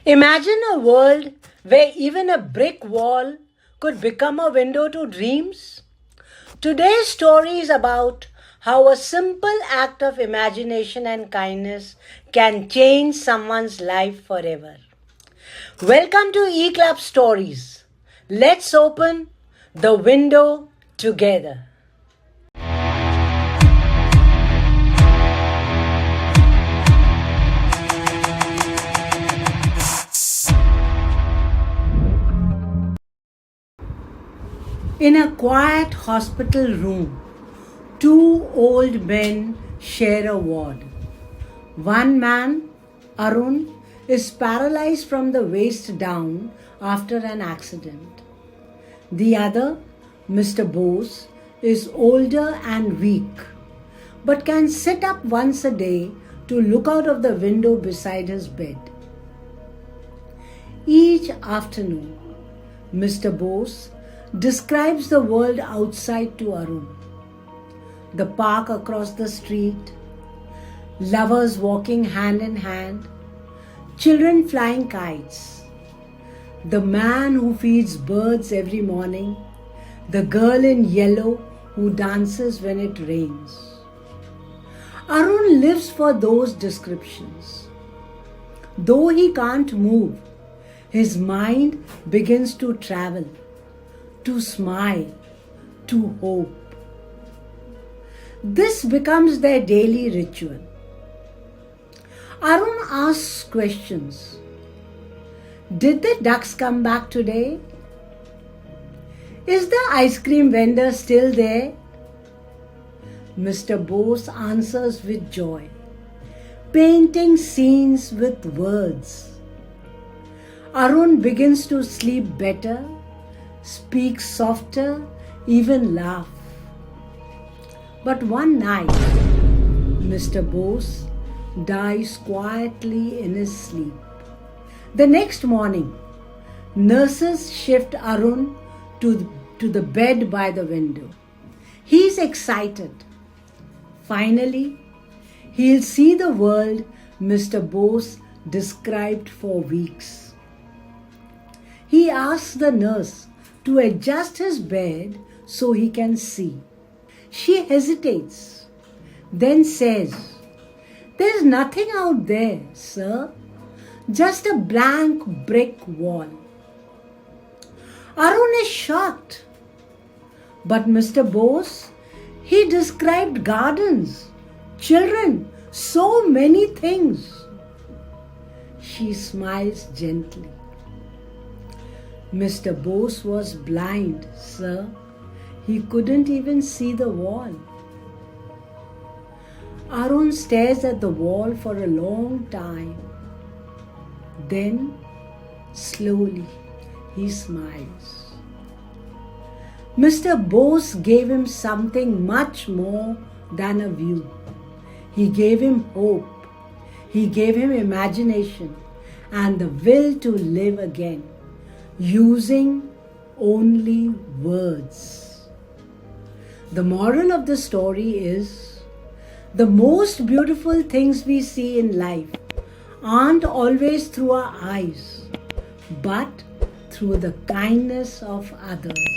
Imagine a world where even a brick wall could become a window to dreams. Today's story is about how a simple act of imagination and kindness can change someone's life forever. Welcome to E Club Stories. Let's open the window together. In a quiet hospital room, two old men share a ward. One man, Arun, is paralyzed from the waist down after an accident. The other, Mr. Bose, is older and weak, but can sit up once a day to look out of the window beside his bed. Each afternoon, Mr. Bose describes the world outside to Arun. The park across the street, lovers walking hand in hand, children flying kites, the man who feeds birds every morning, the girl in yellow who dances when it rains. Arun lives for those descriptions. Though he can't move, his mind begins to travel, to smile, to hope. This becomes their daily ritual. Arun asks questions. Did the ducks come back today? Is the ice cream vendor still there? Mr. Bose answers with joy, painting scenes with words. Arun begins to sleep better, speak softer, even laugh. But one night, Mr. Bose dies quietly in his sleep. The next morning, nurses shift Arun to the bed by the window. He's excited. Finally, he'll see the world Mr. Bose described for weeks. He asks the nurse to adjust his bed so he can see. She hesitates, then says, "There's nothing out there, sir. Just a blank brick wall." Arun is shocked. But Mr. Bose, he described gardens, children, so many things. She smiles gently. Mr. Bose was blind, sir. He couldn't even see the wall. Arun stares at the wall for a long time. Then, slowly, he smiles. Mr. Bose gave him something much more than a view. He gave him hope. He gave him imagination and the will to live again, using only words. The moral of the story is, the most beautiful things we see in life aren't always through our eyes, but through the kindness of others.